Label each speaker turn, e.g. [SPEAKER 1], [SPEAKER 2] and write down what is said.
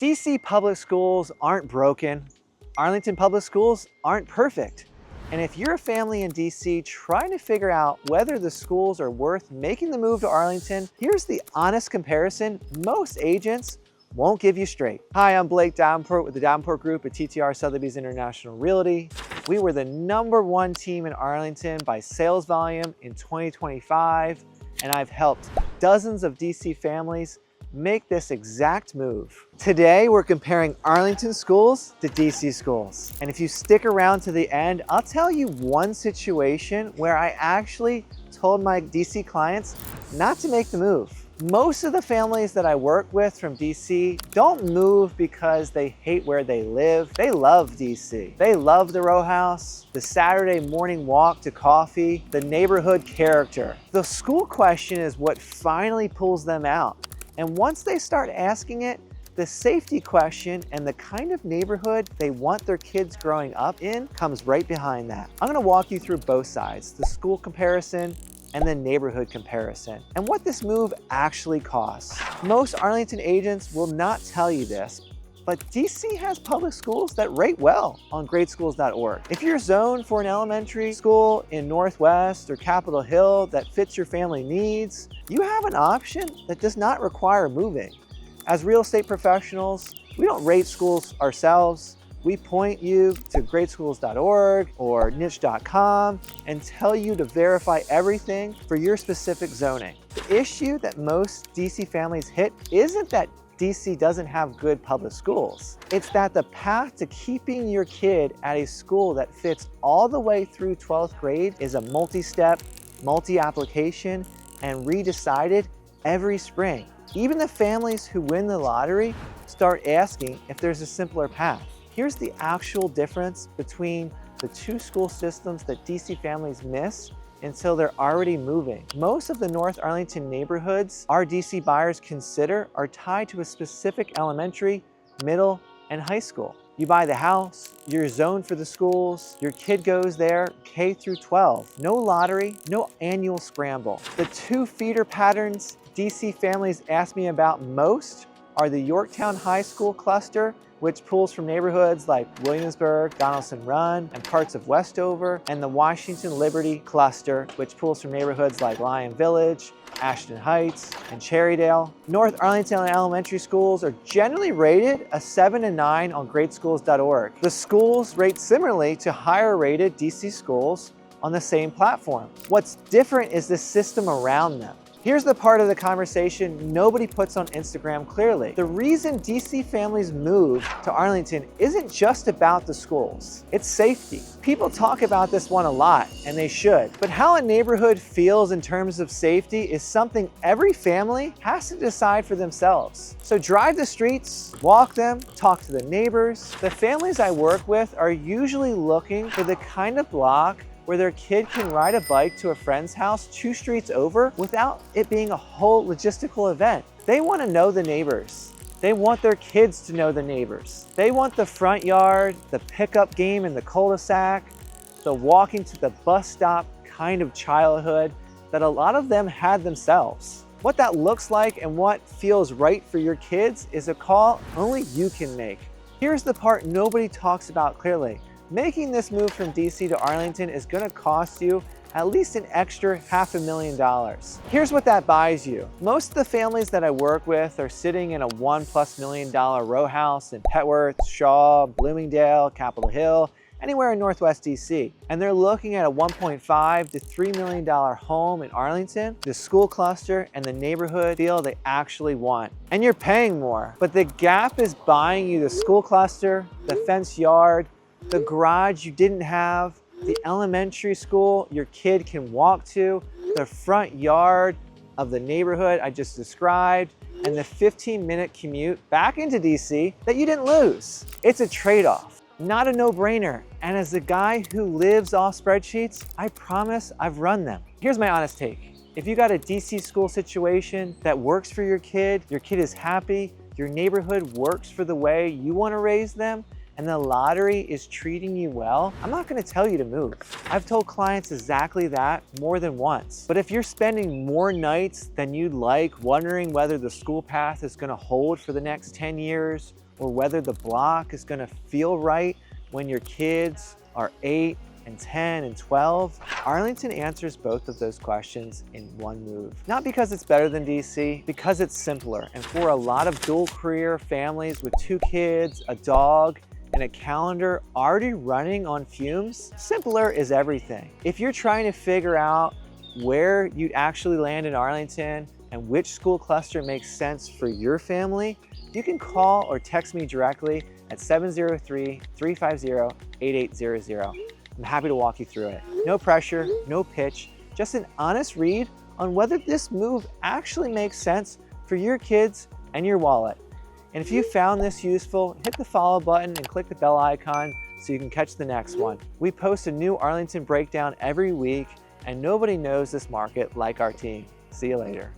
[SPEAKER 1] DC public schools aren't broken. Arlington public schools aren't perfect. And if you're a family in DC trying to figure out whether the schools are worth making the move to Arlington, here's the honest comparison most agents won't give you straight. Hi, I'm Blake Davenport with the Davenport Group at TTR Sotheby's International Realty. We were the #1 team in Arlington by sales volume in 2025, and I've helped dozens of DC families make this exact move. Today, we're comparing Arlington schools to DC schools. And if you stick around to the end, I'll tell you one situation where I actually told my DC clients not to make the move. Most of the families that I work with from DC don't move because they hate where they live. They love DC. They love the row house, the Saturday morning walk to coffee, the neighborhood character. The school question is what finally pulls them out. And once they start asking it, the safety question and the kind of neighborhood they want their kids growing up in comes right behind that. I'm gonna walk you through both sides, the school comparison and the neighborhood comparison, and what this move actually costs. Most Arlington agents will not tell you this, but DC has public schools that rate well on greatschools.org. If you're zoned for an elementary school in Northwest or Capitol Hill that fits your family needs, you have an option that does not require moving. As real estate professionals, we don't rate schools ourselves. We point you to greatschools.org or niche.com and tell you to verify everything for your specific zoning. The issue that most DC families hit isn't that DC doesn't have good public schools. It's that the path to keeping your kid at a school that fits all the way through 12th grade is a multi-step, multi-application, and redecided every spring. Even the families who win the lottery start asking if there's a simpler path. Here's the actual difference between the two school systems that DC families miss until they're already moving. Most of the North Arlington neighborhoods our DC buyers consider are tied to a specific elementary, middle, and high school. You buy the house, you're zoned for the schools, your kid goes there K through 12. No lottery, no annual scramble. The two feeder patterns DC families ask me about most are the Yorktown High School cluster, which pulls from neighborhoods like Williamsburg, Donaldson Run, and parts of Westover, and the Washington Liberty cluster, which pulls from neighborhoods like Lyon Village, Ashton Heights, and Cherrydale. North Arlington elementary schools are generally rated a 7 and 9 on greatschools.org. The schools rate similarly to higher rated DC schools on the same platform. What's different is the system around them. Here's the part of the conversation nobody puts on Instagram clearly. The reason DC families move to Arlington isn't just about the schools, it's safety. People talk about this one a lot, and they should, but how a neighborhood feels in terms of safety is something every family has to decide for themselves. So drive the streets, walk them, talk to the neighbors. The families I work with are usually looking for the kind of block where their kid can ride a bike to a friend's house 2 streets over without it being a whole logistical event. They want to know the neighbors. They want their kids to know the neighbors. They want the front yard, the pickup game in the cul-de-sac, the walking to the bus stop kind of childhood that a lot of them had themselves. What that looks like and what feels right for your kids is a call only you can make. Here's the part nobody talks about clearly. Making this move from DC to Arlington is gonna cost you at least an extra $500,000. Here's what that buys you. Most of the families that I work with are sitting in a $1+ million row house in Petworth, Shaw, Bloomingdale, Capitol Hill, anywhere in Northwest DC. And they're looking at a $1.5 to $3 million home in Arlington, the school cluster, and the neighborhood feel they actually want. And you're paying more, but the gap is buying you the school cluster, the fenced yard, the garage you didn't have, the elementary school your kid can walk to, the front yard of the neighborhood I just described, and the 15-minute commute back into DC that you didn't lose. It's a trade-off, not a no-brainer. And as the guy who lives off spreadsheets, I promise I've run them. Here's my honest take. If you got a DC school situation that works for your kid is happy, your neighborhood works for the way you want to raise them, and the lottery is treating you well, I'm not gonna tell you to move. I've told clients exactly that more than once. But if you're spending more nights than you'd like wondering whether the school path is gonna hold for the next 10 years, or whether the block is gonna feel right when your kids are 8 and 10 and 12, Arlington answers both of those questions in one move. Not because it's better than DC, because it's simpler. And for a lot of dual career families with 2 kids, a dog, and a calendar already running on fumes, simpler is everything. If you're trying to figure out where you'd actually land in Arlington and which school cluster makes sense for your family, you can call or text me directly at 703-350-8800. I'm happy to walk you through it. No pressure, no pitch, just an honest read on whether this move actually makes sense for your kids and your wallet. And if you found this useful, hit the follow button and click the bell icon so you can catch the next one. We post a new Arlington breakdown every week, and nobody knows this market like our team. See you later.